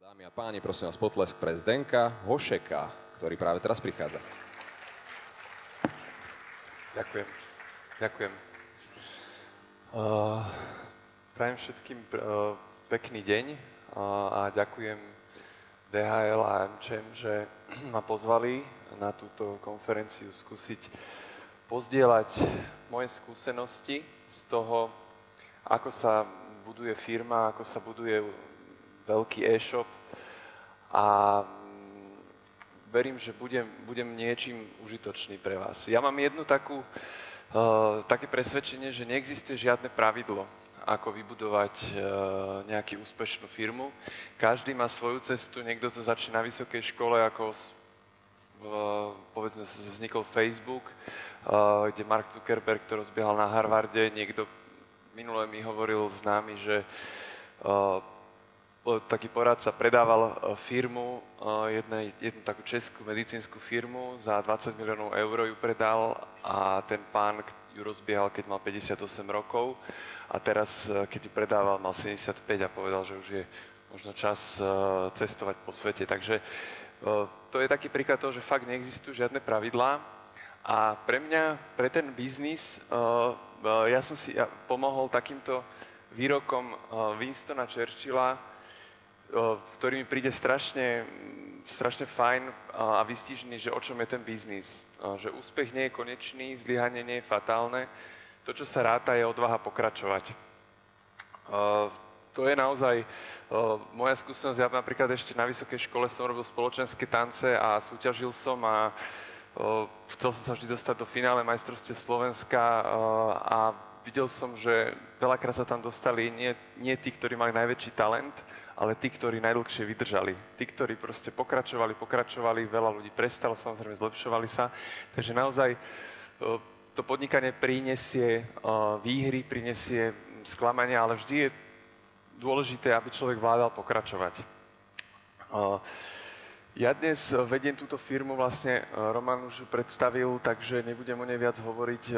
Dámy a páni, prosím vás, potlesk pre Zdenka Hošeka, ktorý práve teraz prichádza. Ďakujem. Ďakujem. Prajem všetkým pekný deň a ďakujem DHL a MČM, že ma pozvali na túto konferenciu skúsiť pozdieľať moje skúsenosti z toho, ako sa buduje firma, ako sa buduje veľký e-shop a verím, že budem niečím užitočný pre vás. Ja mám jednu také presvedčenie, že neexistuje žiadne pravidlo, ako vybudovať nejakú úspešnú firmu. Každý má svoju cestu, niekto to začne na vysokej škole, ako povedzme vznikol Facebook, kde Mark Zuckerberg to rozbiehal na Harvarde, niekto minule mi hovoril známy, že taký poradca predával firmu, jednu takú českú medicínsku firmu, za 20 miliónov eur ju predal a ten pán ju rozbiehal, keď mal 58 rokov a teraz, keď ju predával, mal 75 a povedal, že už je možno čas cestovať po svete. Takže to je taký príklad toho, že fakt neexistujú žiadne pravidlá a pre mňa, pre ten biznis, ja som si pomohol takýmto výrokom Winstona Churchilla, ktorý mi príde strašne fajn a výstižný, že o čom je ten biznis. Že úspech nie je konečný, zlyhanie nie je fatálne. To, čo sa ráta, je odvaha pokračovať. To je naozaj moja skúsenosť. Ja napríklad ešte na vysokej škole som robil spoločenské tance a súťažil som a chcel som sa vždy dostať do finále majstrovstiev Slovenska a videl som, že veľakrát sa tam dostali nie tí, ktorí mali najväčší talent, ale tí, ktorí najdlhšie vydržali. Tí, ktorí proste pokračovali, veľa ľudí prestalo, samozrejme zlepšovali sa. Takže naozaj to podnikanie prinesie výhry, prinesie sklamania, ale vždy je dôležité, aby človek vládal pokračovať. Ja dnes vediem túto firmu, vlastne Roman už ju predstavil, takže nebudem o nej viac hovoriť.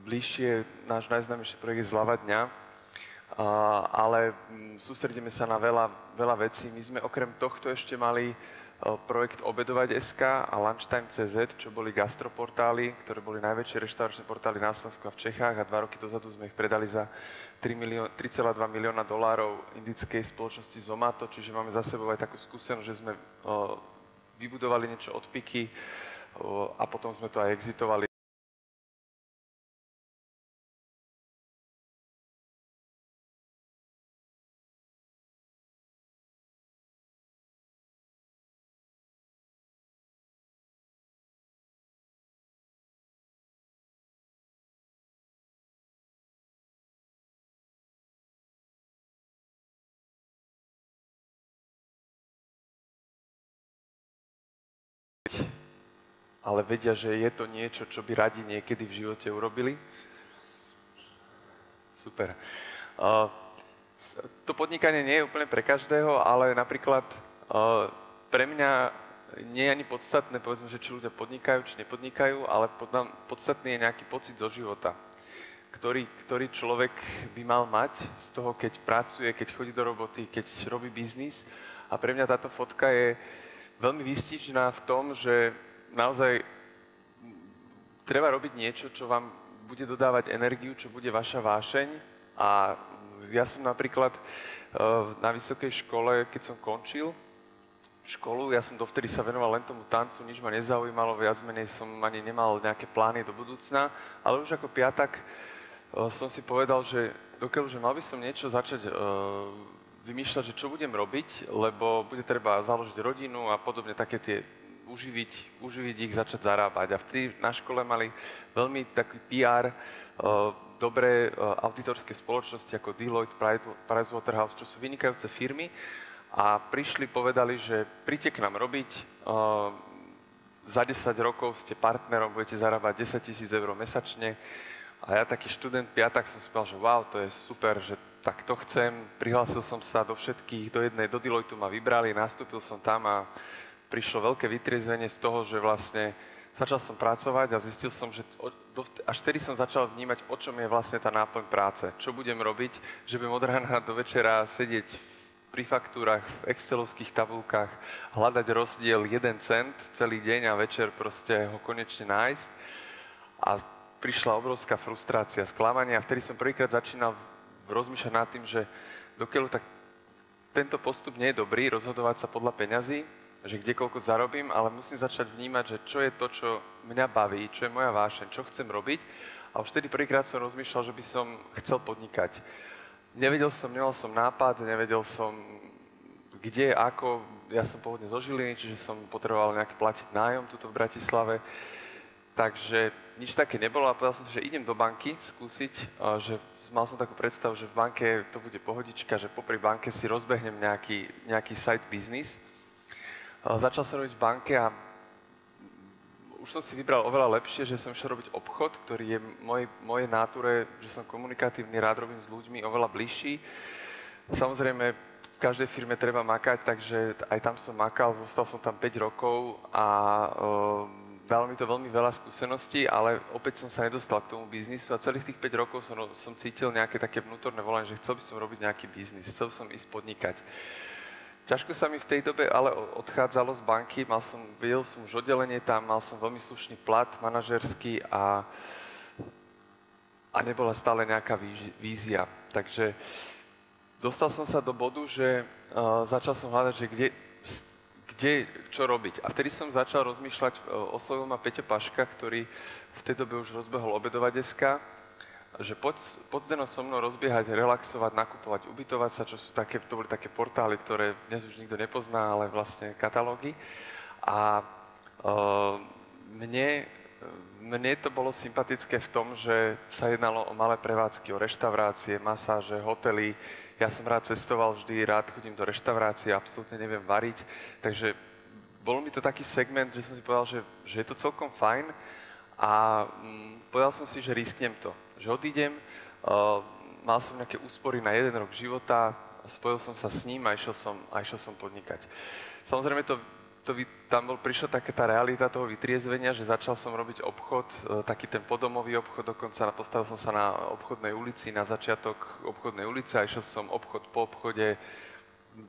Bližšie náš najznámejší projekt je Zľava dňa. Ale sústredíme sa na veľa vecí. My sme okrem tohto ešte mali projekt Obedovať.sk a Lunchtime.cz, čo boli gastroportály, ktoré boli najväčšie reštauračné portály na Slovensku a v Čechách a 2 roky dozadu sme ich predali za $3,2 milióna indickej spoločnosti Zomato, čiže máme za sebou aj takú skúsenosť, že sme vybudovali niečo od piky a potom sme to aj exitovali. Ale vedia, že je to niečo, čo by radi niekedy v živote urobili. Super. To podnikanie nie je úplne pre každého, ale napríklad pre mňa nie je ani podstatné, povedzme, že či ľudia podnikajú, či nepodnikajú, ale podstatný je nejaký pocit zo života, ktorý človek by mal mať z toho, keď pracuje, keď chodí do roboty, keď robí biznis. A pre mňa táto fotka je veľmi výstižná v tom, že naozaj treba robiť niečo, čo vám bude dodávať energiu, čo bude vaša vášeň. A ja som napríklad na vysokej škole, keď som končil školu, ja som dovtedy sa venoval len tomu tancu, nič ma nezaujímalo, viac menej som ani nemal nejaké plány do budúcna, ale už ako piatak som si povedal, že mal by som niečo začať vymýšľať, že čo budem robiť, lebo bude treba založiť rodinu a podobne také tie uživiť ich, začať zarábať. A vtedy na škole mali veľmi taký PR, dobré auditorské spoločnosti ako Deloitte, Pricewaterhouse, čo sú vynikajúce firmy. A prišli, povedali, že príďte k nám robiť, za 10 rokov ste partnerom, budete zarábať 10 000 eur mesačne. A ja taký študent piatak som si povedal, že wow, to je super, že tak to chcem. Prihlásil som sa do všetkých, do Deloitte ma vybrali, nastúpil som tam a prišlo veľké vytriezvenie z toho, že vlastne začal som pracovať a zistil som, že až vtedy som začal vnímať, o čom je vlastne tá náplň práce. Čo budem robiť, že budem od rána do večera sedieť v pri faktúrach, v excelovských tabulkách, hľadať rozdiel 1 cent celý deň a večer proste ho konečne nájsť. A prišla obrovská frustrácia, sklamanie a vtedy som prvýkrát začínal rozmýšľať nad tým, že dokiaľ tak tento postup nie je dobrý, rozhodovať sa podľa peňazí, že kde koľko zarobím, ale musím začať vnímať, že čo je to, čo mňa baví, čo je moja vášeň, čo chcem robiť. A už vtedy prvýkrát som rozmýšľal, že by som chcel podnikať. Nemal som nápad, nevedel som kde, ako. Ja som pôvodne zo Žiliny, čiže som potreboval nejaký platiť nájom tuto v Bratislave. Takže nič také nebolo a povedal som si, že idem do banky skúsiť, že mal som takú predstavu, že v banke to bude pohodička, že popri banke si rozbehnem nejaký side business. Začal som robiť v banke a už som si vybral oveľa lepšie, že som išiel robiť obchod, ktorý je mojej náture, že som komunikatívny, rád robím s ľuďmi, oveľa bližší. Samozrejme, v každej firme treba makať, takže aj tam som makal, zostal som tam 5 rokov a dalo mi to veľmi veľa skúseností, ale opäť som sa nedostal k tomu biznisu a celých tých 5 rokov som cítil nejaké také vnútorné volanie, že chcel by som robiť nejaký biznis, chcel som ísť podnikať. Ťažko sa mi v tej dobe ale odchádzalo z banky, vedel som už oddelenie tam, mal som veľmi slušný plat manažerský a nebola stále nejaká vízia. Takže dostal som sa do bodu, že začal som hľadať, že kde čo robiť. A vtedy som začal rozmýšľať, oslovil ma Peťo Paška, ktorý v tej dobe už rozbehol obedová deska, že poď Zdeno so mnou rozbiehať, relaxovať, nakupovať, ubytovať sa, to boli také portály, ktoré dnes už nikto nepozná, ale vlastne katalógy. A mne to bolo sympatické v tom, že sa jednalo o malé prevádzky, o reštaurácie, masáže, hotely. Ja som rád cestoval, vždy rád chodím do reštaurácie, absolútne neviem variť. Takže bol mi to taký segment, že som si povedal, že je to celkom fajn a povedal som si, že risknem to. Že odídem, mal som nejaké úspory na 1 rok života, spojil som sa s ním a išiel som podnikať. Samozrejme, prišla taká tá realita toho vytriezvenia, že začal som robiť obchod, taký ten podomový obchod, dokonca postavil som sa na obchodnej ulici, na začiatok obchodnej ulice a išiel som obchod po obchode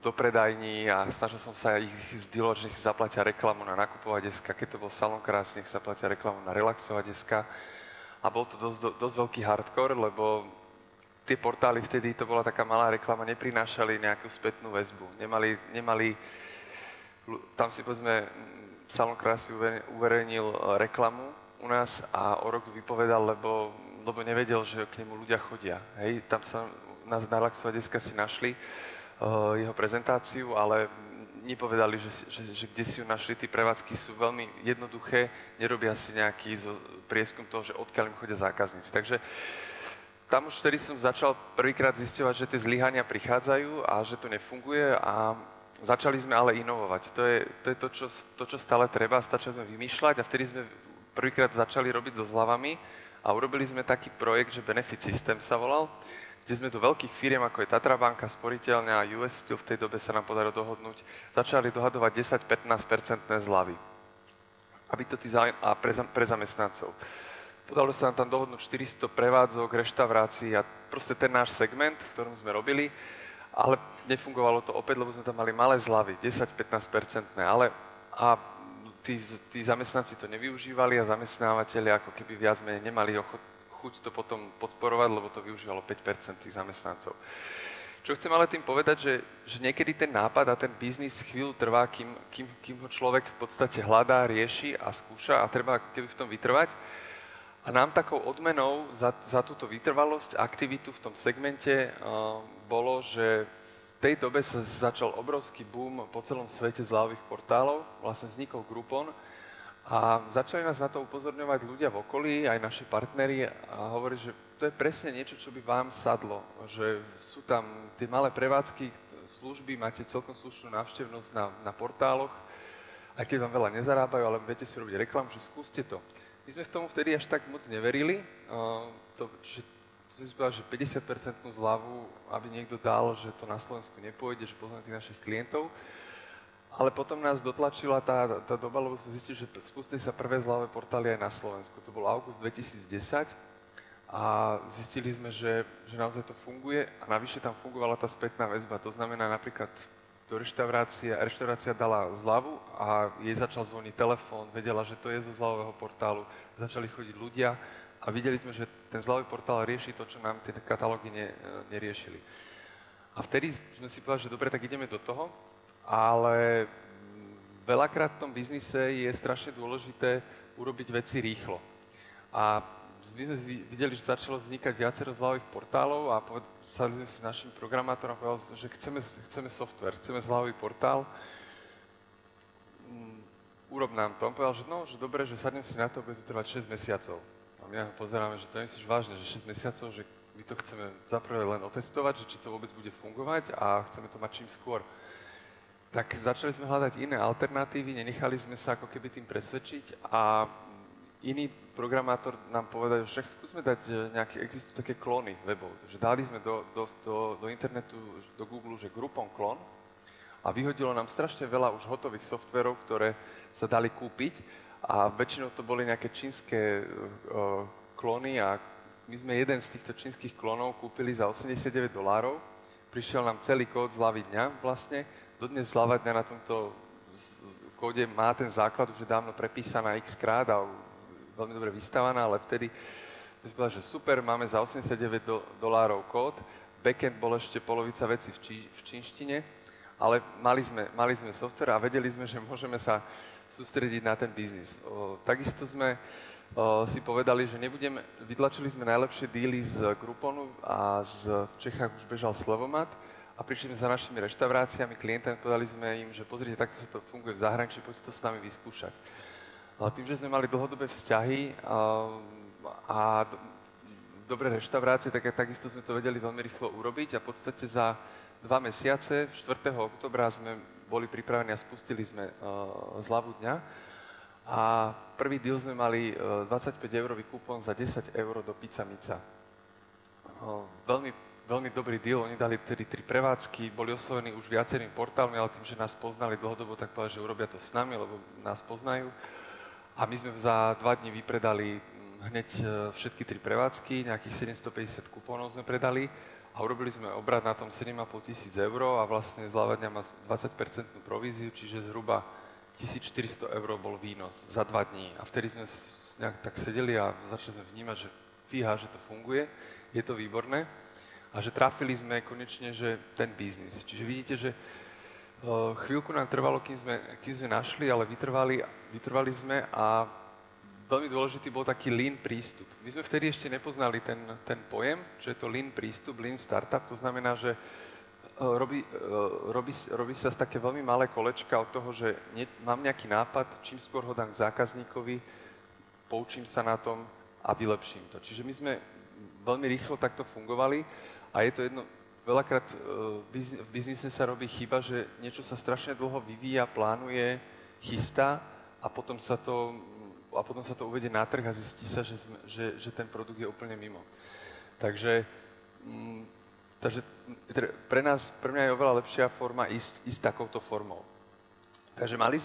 do predajní a snažil som sa ich zdieľať, že nech si zaplatia reklamu na nakupová deska, keď to bol salon krásy, nech sa platia reklamu na relaxová deska. A bol to dosť veľký hardcore, lebo tie portály vtedy, to bola taká malá reklama, neprinášali nejakú spätnú väzbu. Nemali tam si povedzme, salon krásy uverejnil reklamu u nás a o rok vypovedal, lebo nevedel, že k nemu ľudia chodia. Hej, tam sa na relaxová deska si našli jeho prezentáciu, ale nepovedali, že kde si ju našli. Tí prevádzky sú veľmi jednoduché, nerobia si nejaký prieskum toho, že odkiaľ im chodia zákazníci. Takže tam už vtedy som začal prvýkrát zisťovať, že tie zlyhania prichádzajú a že to nefunguje a začali sme ale inovovať. To je to, čo stále treba, stačili sme vymýšľať a vtedy sme prvýkrát začali robiť so zľavami a urobili sme taký projekt, že Benefit System sa volal, kde sme do veľkých firiem, ako je Tatra banka, Sporiteľňa a US Steel, v tej dobe sa nám podarilo dohodnúť, začali dohadovať 10-15% zľavy pre zamestnancov. Podarilo sa nám tam dohodnúť 400 prevádzok, reštaurácií a proste ten náš segment, v ktorom sme robili, ale nefungovalo to opäť, lebo sme tam mali malé zľavy, 10-15%, a tí zamestnanci to nevyužívali a zamestnávateľi ako keby viac menej nemali chuť to potom podporovať, lebo to využívalo 5% tých zamestnancov. Čo chcem ale tým povedať, že niekedy ten nápad a ten biznis chvíľu trvá, kým ho človek v podstate hľadá, rieši a skúša a treba ako keby v tom vytrvať. A nám takou odmenou za túto vytrvalosť, aktivitu v tom segmente bolo, že v tej dobe sa začal obrovský boom po celom svete zľavových portálov, vlastne vznikol Groupon a začali nás na to upozorňovať ľudia v okolí, aj naši partneri a hovorí, že to je presne niečo, čo by vám sadlo, že sú tam tie malé prevádzky, služby, máte celkom slušnú návštevnosť na portáloch, aj keď vám veľa nezarábajú, ale viete si robiť reklamu, že skúste to. My sme v tomu vtedy až tak moc neverili, že som si povedal, že 50% zľavu, aby niekto dal, že to na Slovensku nepôjde, že poznáme tých našich klientov. Ale potom nás dotlačila tá doba, lebo sme zistili, že spustili sa prvé zľavové portály aj na Slovensku. To bol august 2010 a zistili sme, že naozaj to funguje a navyše tam fungovala tá spätná väzba. To znamená napríklad reštaurácia dala zľavu a jej začal zvoniť telefón, vedela, že to je zo zľavového portálu, začali chodiť ľudia a videli sme, že ten zľavový portál rieši to, čo nám tie katalógy neriešili. A vtedy sme si povedali, že dobre, tak ideme do toho, ale veľakrát v tom biznise je strašne dôležité urobiť veci rýchlo. A my sme videli, že začalo vznikať viacero zľavových portálov a sadli sme si s našim programátorom a povedali, že chceme software, chceme zľavový portál. Urob nám to. On povedal, že no, že dobre, že sadnem si na to, bude to trvať 6 mesiacov. A my ho pozeráme, že to nemyslíš vážne, že 6 mesiacov, že my to chceme zaprvé len otestovať, že či to vôbec bude fungovať a chceme to mať čím skôr. Tak začali sme hľadať iné alternatívy, nenechali sme sa ako keby tým presvedčiť a iný programátor nám povedal, že však skúsme dať existujú také klóny webov. Že dali sme do internetu, do Google, že Groupon klón a vyhodilo nám strašne veľa už hotových softverov, ktoré sa dali kúpiť a väčšinou to boli nejaké čínske klóny a my sme jeden z týchto čínskych klónov kúpili za $89. Prišiel nám celý kód zľavy dňa vlastne. Dodnes zľava dňa na tomto kóde má ten základ už je dávno prepísaná x krát a veľmi dobre vystavaná, ale vtedy sme si povedali, že super, máme za $89 kód, backend bol ešte polovica vecí v čínštine, ale mali sme software a vedeli sme, že môžeme sa sústrediť na ten biznis. Takisto sme si povedali, že vytlačili sme najlepšie díly z Grouponu a v Čechách už bežal Slevomat a prišli sme za našimi reštauráciami, klientami, povedali sme im, že pozrite, takto sa to funguje v zahraničí, poďte to s nami vyskúšať. Tým, že sme mali dlhodobé vzťahy a dobré reštaurácie, tak takisto sme to vedeli veľmi rýchlo urobiť a v podstate za 2 mesiace, 4. októbra sme boli pripravení a spustili sme zľavu dňa a prvý deal sme mali 25-eurový kupón za 10 eur do Pizza Mica. Veľmi dobrý deal, oni dali tedy 3 prevádzky, boli oslovení už viacerými portálmi, ale tým, že nás poznali dlhodobo, tak povedali, že urobia to s nami, lebo nás poznajú. A my sme za 2 dní vypredali hneď všetky 3 prevádzky, nejakých 750 kupónov sme predali a urobili sme obrat na tom 7,5 tisíc eur a vlastne zľava dňa má 20% províziu, čiže zhruba 1400 eur bol výnos za 2 dní. A vtedy sme nejak tak sedeli a začali sme vnímať, že fíha, že to funguje, je to výborné a že trafili sme konečne, že ten biznis. Čiže vidíte, že chvíľku nám trvalo, kým sme našli, ale vytrvali sme a veľmi dôležitý bol taký lean prístup. My sme vtedy ešte nepoznali ten pojem, čo je to lean prístup, lean startup. To znamená, že robí sa z také veľmi malé kolečka od toho, že mám nejaký nápad, čím skôr ho dám k zákazníkovi, poučím sa na tom a vylepším to. Čiže my sme veľmi rýchlo takto fungovali a je to jedno. Veľakrát v biznise sa robí chyba, že niečo sa strašne dlho vyvíja, plánuje, chystá a potom sa to uvedie na trh a zistí sa, že ten produkt je úplne mimo. Takže pre mňa je oveľa lepšia forma ísť takouto formou. Takže mali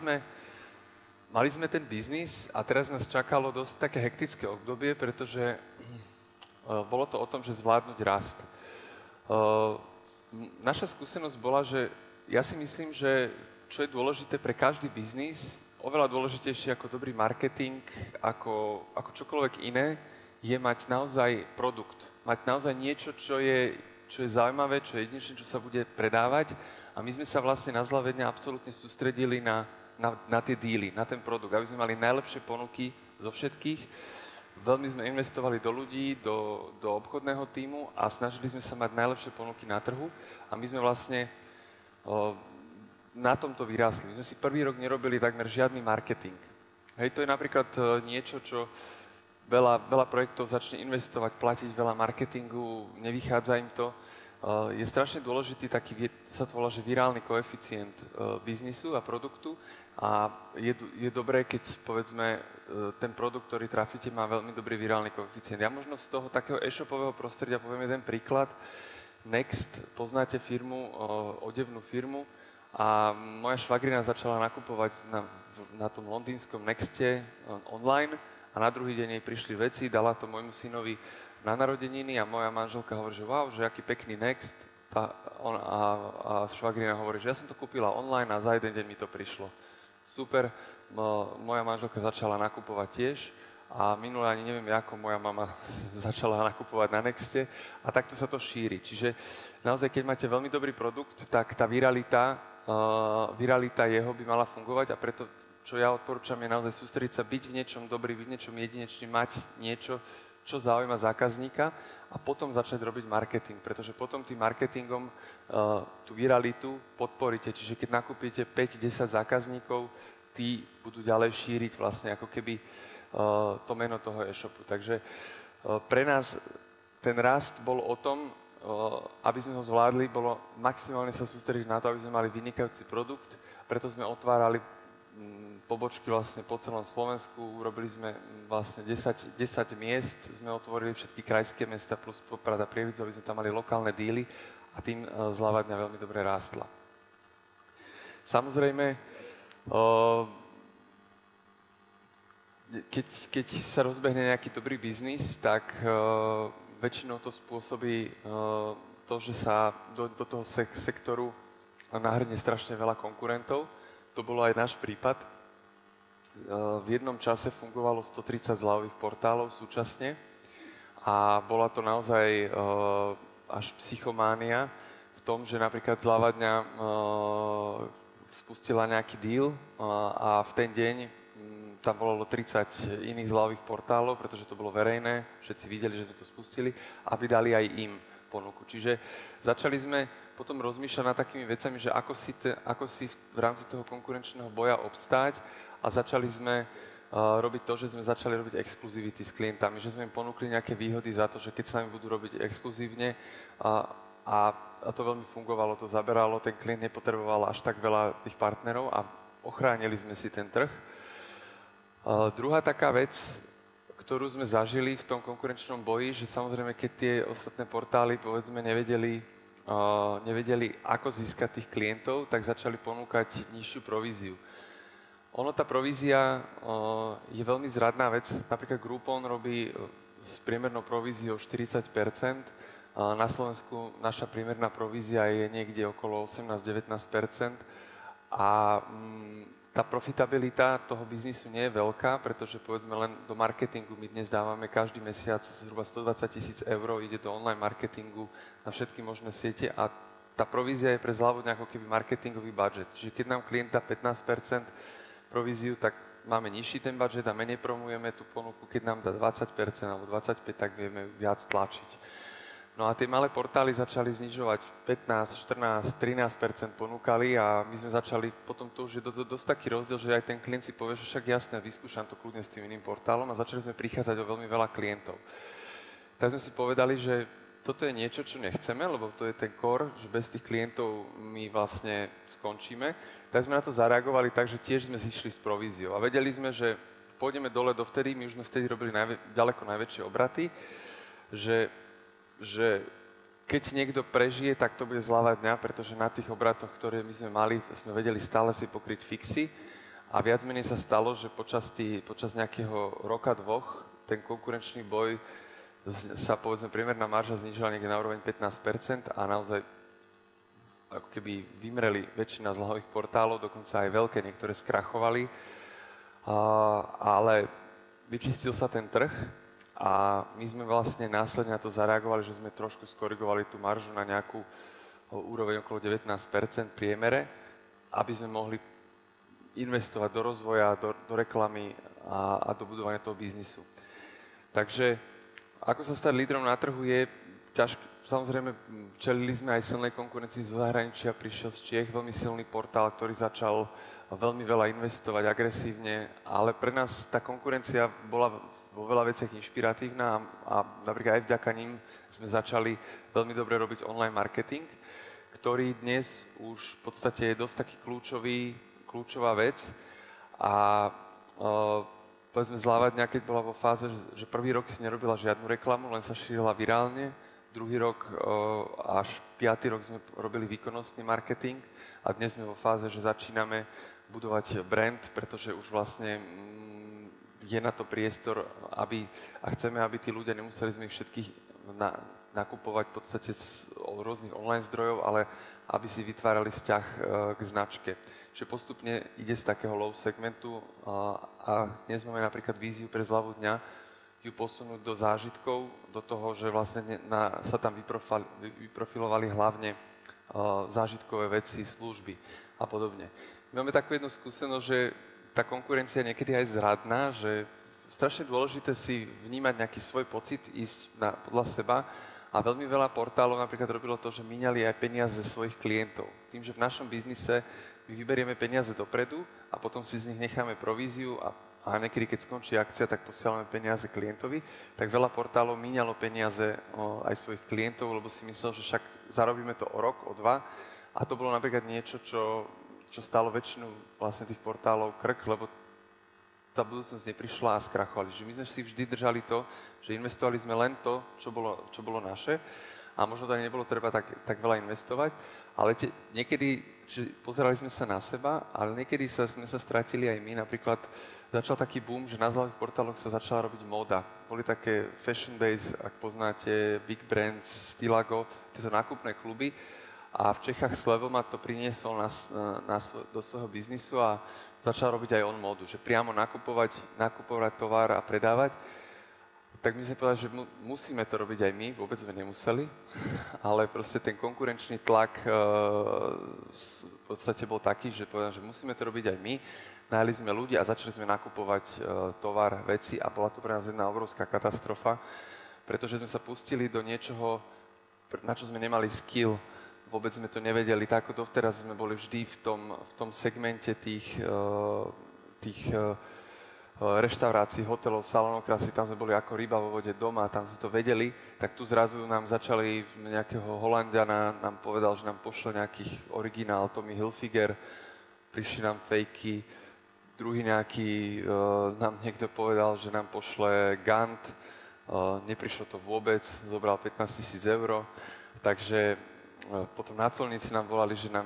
sme ten biznis a teraz nás čakalo dosť také hektické obdobie, pretože bolo to o tom, že zvládnuť rast. Naša skúsenosť bola, že ja si myslím, že čo je dôležité pre každý biznis, oveľa dôležitejšie ako dobrý marketing, ako čokoľvek iné, je mať naozaj produkt. Mať naozaj niečo, čo je zaujímavé, čo je jedinečné, čo sa bude predávať. A my sme sa vlastne na zľave dňa absolútne sústredili na tie díly, na ten produkt, aby sme mali najlepšie ponuky zo všetkých. Veľmi sme investovali do ľudí, do obchodného tímu a snažili sme sa mať najlepšie ponuky na trhu a my sme vlastne na tomto vyrástli. My sme si prvý rok nerobili takmer žiadny marketing. Hej, to je napríklad niečo, čo veľa projektov začne investovať, platiť veľa marketingu, nevychádza im to. Je strašne dôležitý taký, sa to volá, že virálny koeficient biznisu a produktu a je dobré, keď povedzme ten produkt, ktorý trafíte, má veľmi dobrý virálny koeficient. Ja možno z toho takého e-shopového prostredia poviem jeden príklad. Next, poznáte firmu, odevnú firmu a moja švagrina začala nakupovať na tom londýnskom Nexte online a na druhý deň jej prišli veci, dala to môjmu synovi na narodeniny a moja manželka hovorí, že wow, že aký pekný Next. A švagrina hovorí, že ja som to kúpila online a za jeden deň mi to prišlo. Super, moja manželka začala nakupovať tiež a minule ani neviem, ako moja mama začala nakupovať na Nexte a takto sa to šíri. Čiže naozaj, keď máte veľmi dobrý produkt, tak tá viralita jeho by mala fungovať a preto, čo ja odporúčam, je naozaj sústrediť sa, byť v niečom dobrý, byť v niečom jedinečný, mať niečo, čo zaujíma zákazníka a potom začať robiť marketing, pretože potom tým marketingom tú viralitu podporíte. Čiže keď nakúpite 5-10 zákazníkov, tí budú ďalej šíriť vlastne ako keby to meno toho e-shopu. Takže pre nás ten rast bol o tom, aby sme ho zvládli, bolo maximálne sa sústrediť na to, aby sme mali vynikajúci produkt, preto sme otvárali pobočky vlastne po celom Slovensku, urobili sme vlastne 10 miest, sme otvorili všetky krajské mesta plus Poprad a Prievidzu, aby sme tam mali lokálne díly a tým Zľavadňa veľmi dobre rástla. Samozrejme, keď sa rozbehne nejaký dobrý biznis, tak väčšinou to spôsobí to, že sa do toho sektoru nahrnie strašne veľa konkurentov. To bolo aj náš prípad. V jednom čase fungovalo 130 zľavových portálov súčasne a bola to naozaj až psychománia v tom, že napríklad Zľavadňa spustila nejaký deal a v ten deň tam bolo 30 iných zľavových portálov, pretože to bolo verejné, všetci videli, že sme to spustili, aby dali aj im ponuku. Čiže začali sme potom rozmýšľať nad takými vecami, že ako si v rámci toho konkurenčného boja obstáť a začali sme robiť to, že sme začali robiť exkluzivity s klientami, že sme im ponúkli nejaké výhody za to, že keď s nami budú robiť exkluzívne a to veľmi fungovalo, to zaberalo, ten klient nepotreboval až tak veľa tých partnerov a ochránili sme si ten trh. Druhá taká vec, ktorú sme zažili v tom konkurenčnom boji, že samozrejme, keď tie ostatné portály, povedzme, nevedeli, ako získať tých klientov, tak začali ponúkať nižšiu províziu. Tá provízia je veľmi zradná vec. Napríklad Groupon robí s priemernou províziou 40%. Na Slovensku naša priemerná provízia je niekde okolo 18-19%. A tá profitabilita toho biznisu nie je veľká, pretože povedzme len do marketingu my dnes dávame každý mesiac zhruba 120 000 eur, ide do online marketingu na všetky možné siete a tá provízia je pre Zľavadňu ako keby marketingový budget. Čiže keď nám klient dá 15% províziu, tak máme nižší ten budget a menej promujeme tú ponuku. Keď nám dá 20% alebo 25%, tak vieme viac tlačiť. No a tie malé portály začali znižovať 15, 14, 13% ponúkali a my sme začali, potom to už je dosť taký rozdiel, že aj ten klient si povie, že však jasné, vyskúšam to kľudne s tým iným portálom a začali sme prichádzať o veľmi veľa klientov. Tak sme si povedali, že toto je niečo, čo nechceme, lebo to je ten core, že bez tých klientov my vlastne skončíme. Tak sme na to zareagovali tak, že tiež sme zišli s províziou a vedeli sme, že pôjdeme dole dovtedy, my už sme vtedy robili ďaleko najväčšie obraty, že keď niekto prežije, tak to bude Zľavadňa, pretože na tých obratoch, ktoré my sme mali, sme vedeli stále si pokryť fixy a viac menej sa stalo, že počas nejakého roka, dvoch, ten konkurenčný boj sa, povedzme, priemerná marža znížila niekde na úroveň 15% a naozaj ako keby vymreli väčšina zľahových portálov, dokonca aj veľké, niektoré skrachovali, ale vyčistil sa ten trh. A my sme vlastne následne na to zareagovali, že sme trošku skorigovali tú maržu na nejakú úroveň okolo 19% priemere, aby sme mohli investovať do rozvoja, do reklamy a do budovania toho biznisu. Takže ako sa stať lídrom na trhu je ťažké. Samozrejme, čelili sme aj silnej konkurencii zo zahraničia, prišiel z Čiech veľmi silný portál, ktorý začal veľmi veľa investovať agresívne, ale pre nás tá konkurencia bola vo veľa veciach inšpiratívna a napríklad aj vďaka ním sme začali veľmi dobre robiť online marketing, ktorý dnes už v podstate je dosť taký kľúčová vec a povedzme Zľavadňa, keď bola vo fáze, že prvý rok si nerobila žiadnu reklamu, len sa šírila virálne, druhý rok až 5. rok sme robili výkonnostný marketing a dnes sme vo fáze, že začíname budovať brand, pretože už vlastne je na to priestor, a chceme, aby tí ľudia nemuseli sme ich všetkých nakupovať v podstate z rôznych online zdrojov, ale aby si vytvárali vzťah k značke. Že postupne ide z takého low segmentu a dnes máme napríklad víziu pre zľavu dňa, ju posunúť do zážitkov, do toho, že vlastne sa tam vyprofilovali hlavne zážitkové veci, služby a podobne. My máme takú jednu skúsenosť, že tá konkurencia je niekedy aj zradná, že strašne dôležité si vnímať nejaký svoj pocit, ísť podľa seba. A veľmi veľa portálov napríklad robilo to, že míňali aj peniaze svojich klientov. Tým, že v našom biznise my vyberieme peniaze dopredu a potom si z nich necháme províziu a niekedy, keď skončí akcia, tak posielame peniaze klientovi, tak veľa portálov míňalo peniaze aj svojich klientov, lebo si myslel, že však zarobíme to o rok, o dva. A to bolo napríklad niečo, čo stálo väčšinu vlastne tých portálov krk, lebo tá budúcnosť neprišla a skrachovali. Že my sme si vždy držali to, že investovali sme len to, čo bolo naše a možno to ani nebolo treba tak veľa investovať, ale niekedy pozerali sme sa na seba, ale niekedy sme sa stratili aj my. Napríklad začal taký boom, že na zľavých portáloch sa začala robiť móda. Boli také fashion days, ak poznáte, Big Brands, Stylago, tieto nákupné kluby. A v Čechách Slevomat to priniesol do svojho biznisu a začal robiť aj on módu, že priamo nakupovať tovar a predávať. Tak my sme povedali, že musíme to robiť aj my, vôbec sme nemuseli, ale proste ten konkurenčný tlak v podstate bol taký, že povedali, že musíme to robiť aj my. Najali sme ľudí a začali sme nakupovať tovar, veci a bola to pre nás jedna obrovská katastrofa, pretože sme sa pustili do niečoho, na čo sme nemali skill. Vôbec sme to nevedeli, tak ako dovteraz sme boli vždy v tom segmente tých reštaurácií, hotelov, salónov krásy, tam sme boli ako ryba vo vode doma, tam sme to vedeli, tak tu zrazu nám začali nejakého Holanďana, nám povedal, že nám pošle nejakých originál, Tommy Hilfiger, prišli nám fejky, druhý nejaký, nám niekto povedal, že nám pošle Gant, neprišlo to vôbec, zobral 15 000 eur, takže potom na colnici nám volali, že nám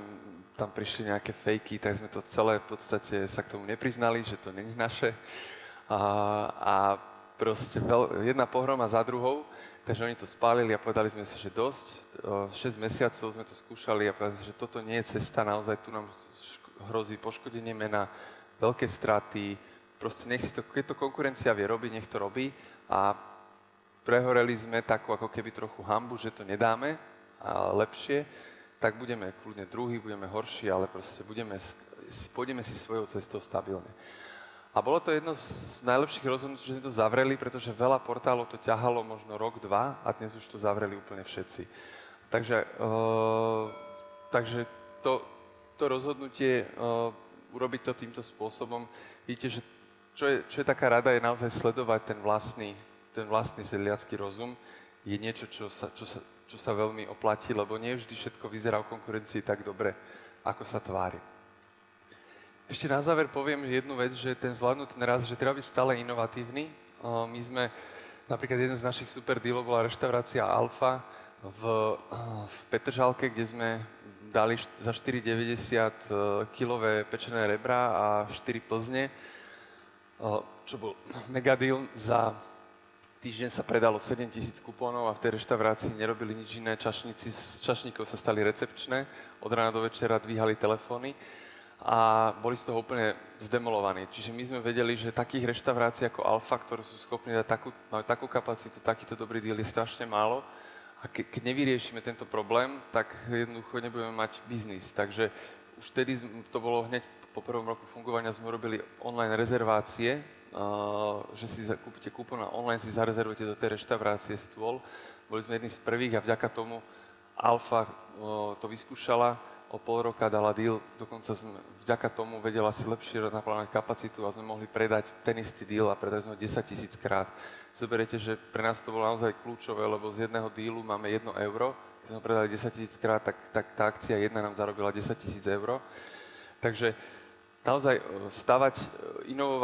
tam prišli nejaké fejky, tak sme to celé v podstate sa k tomu nepriznali, že to není naše. A proste jedna pohroma za druhou, takže oni to spálili a povedali sme si, že dosť. 6 mesiacov sme to skúšali a povedali, že toto nie je cesta, naozaj tu nám hrozí poškodenie mena, veľké straty, proste keď to konkurencia vie robiť, nech to robí. A prehoreli sme takú ako keby trochu hanbu, že to nedáme, a lepšie, tak budeme kľudne druhý, budeme horší, ale proste pôjdeme si svojou cestou stabilne. A bolo to jedno z najlepších rozhodnutí, že sme to zavreli, pretože veľa portálov to ťahalo možno rok, dva a dnes už to zavreli úplne všetci. Takže to rozhodnutie urobiť to týmto spôsobom, vidíte, že čo je taká rada, je naozaj sledovať ten vlastný sedliacky rozum, je niečo, čo sa veľmi oplatí, lebo nie vždy všetko vyzerá v konkurencii tak dobre, ako sa tvári. Ešte na záver poviem jednu vec, že ten zvládnutý rast, že treba byť stále inovatívny. My sme, napríklad jeden z našich super dealov bola reštaurácia Alfa v Petržalke, kde sme dali za 4,90 kilové pečené rebra a 4 plzne, čo bol mega deal. Za týždeň sa predalo 7 000 kupónov a v tej reštaurácii nerobili nič iné. Čašníci z čašníkov sa stali recepčné, od rána do večera dvíhali telefóny a boli z toho úplne zdemolovaní. Čiže my sme vedeli, že takých reštaurácií ako Alfa, ktoré sú schopní dať majú takú kapacitu, takýto dobrý deal je strašne málo. A keď nevyriešime tento problém, tak jednoducho nebudeme mať biznis. Takže už vtedy to bolo hneď po prvom roku fungovania, sme robili online rezervácie, že si kúpite kupón a online si zarezervujete do tej reštaurácie stôl. Boli sme jedni z prvých a vďaka tomu Alfa to vyskúšala, o pol roka dala deal, dokonca sme vďaka tomu vedela si lepšie naplánovať kapacitu a sme mohli predať ten istý deal a predali sme 10 000 krát. Zoberiete, že pre nás to bolo naozaj kľúčové, lebo z jedného dealu máme 1 euro, keď sme predali 10 000 krát, tak tá akcia jedna nám zarobila 10 000 eur. Takže naozaj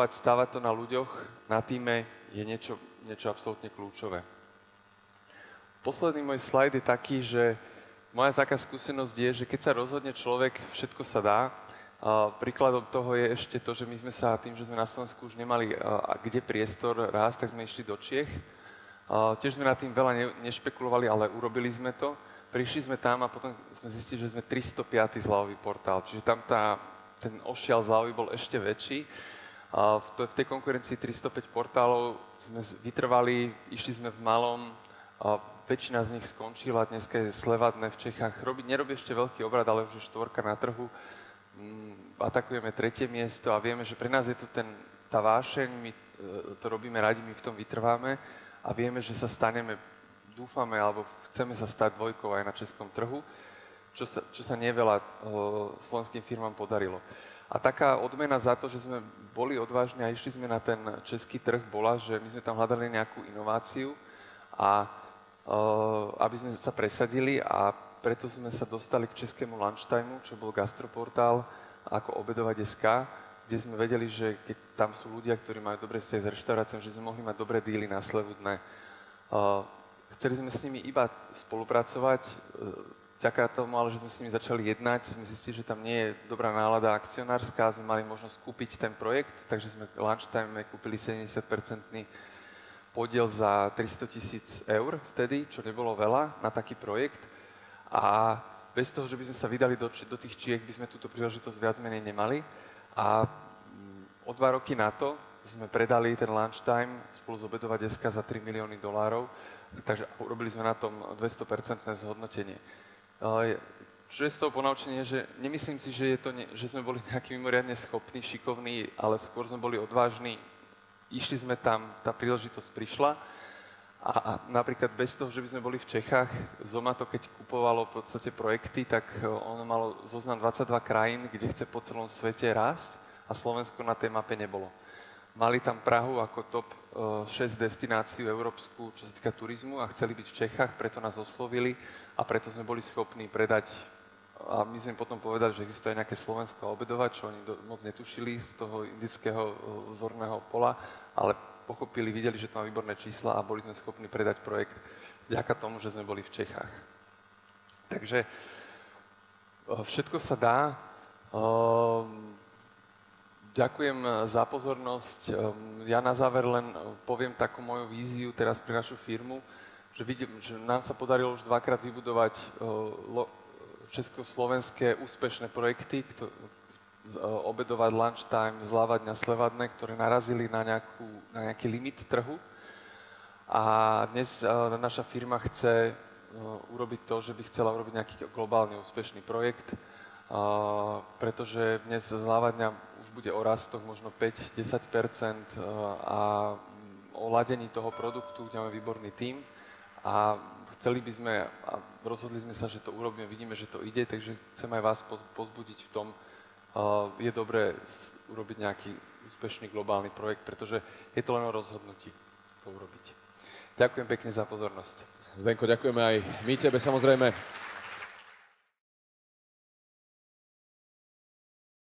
stavať to na ľuďoch, na týme je niečo absolútne kľúčové. Posledný môj slajd je taký, že moja taká skúsenosť je, že keď sa rozhodne človek, všetko sa dá, Príkladom toho je ešte to, že my sme sa tým, že sme na Slovensku už nemali kde priestor rásť, tak sme išli do Čiech. Tiež sme nad tým veľa nešpekulovali, ale urobili sme to. Prišli sme tam a potom sme zistili, že sme 305. zľavový portál, čiže tam ten ošial zľavy bol ešte väčší. V tej konkurencii 305 portálov sme vytrvali, išli sme v malom, väčšina z nich skončila, dneska je Slevadné v Čechách. Nerobí ešte veľký obrad, ale už je 4 na trhu. Atakujeme 3. miesto a vieme, že pre nás je to tá vášeň, my to robíme radi, my v tom vytrváme a vieme, že sa staneme, dúfame, alebo chceme sa stať dvojkou aj na českom trhu, čo sa neveľa slovenským firmám podarilo. A taká odmena za to, že sme boli odvážni a išli sme na ten český trh, bola, že my sme tam hľadali nejakú inováciu a aby sme sa presadili a preto sme sa dostali k českému lunchtimeu, čo bol gastroportál ako obedovať.sk, kde sme vedeli, že keď tam sú ľudia, ktorí majú dobré vzťahy s reštauráciami, že sme mohli mať dobré díly na slevu dne. Chceli sme s nimi iba spolupracovať, vďaka tomu, ale že sme s nimi začali jednať, sme zistili, že tam nie je dobrá nálada akcionárska, sme mali možnosť kúpiť ten projekt, takže sme lunchtime kúpili 70% podiel za 300 000 eur vtedy, čo nebolo veľa na taký projekt. A bez toho, že by sme sa vydali do tých Čiech, by sme túto príležitosť viac menej nemali. A o 2 roky na to sme predali ten lunchtime spolu s obedovať.sk za $3 milióny. Takže urobili sme na tom 200% zhodnotenie. Čo je z toho ponaučenie, že nemyslím si, že sme boli nejaký mimoriadne schopní, šikovní, ale skôr sme boli odvážni. Išli sme tam, tá príležitosť prišla. A napríklad bez toho, že by sme boli v Čechách, Zomato, keď kupovalo v podstate projekty, tak ono malo zoznam 22 krajín, kde chce po celom svete rásť a Slovensko na tej mape nebolo. Mali tam Prahu ako top 6 destináciu európsku, čo sa týka turizmu a chceli byť v Čechách, preto nás oslovili a preto sme boli schopní predať. A my sme potom povedali, že existuje nejaké Slovensko obedovať, čo oni moc netušili z toho indického zorného pola, ale pochopili, videli, že to má výborné čísla a boli sme schopní predať projekt vďaka tomu, že sme boli v Čechách. Takže všetko sa dá. Ďakujem za pozornosť. Ja na záver len poviem takú moju víziu teraz pre našu firmu, že vidím, že nám sa podarilo už 2-krát vybudovať československé úspešné projekty, obedovať lunchtime, zľava dňa, sleva dne, ktoré narazili na nejaký limit trhu. A dnes naša firma chce urobiť to, že by chcela urobiť nejaký globálny úspešný projekt, pretože dnes zľava dňa už bude o rastoch možno 5-10% a o ladení toho produktu, kde máme výborný tím. A chceli by sme, a rozhodli sme sa, že to urobíme, vidíme, že to ide, takže chcem aj vás pozbudiť v tom, je dobré urobiť nejaký úspešný globálny projekt, pretože je to len o rozhodnutí to urobiť. Ďakujem pekne za pozornosť. Zdenko, ďakujeme aj my tebe samozrejme.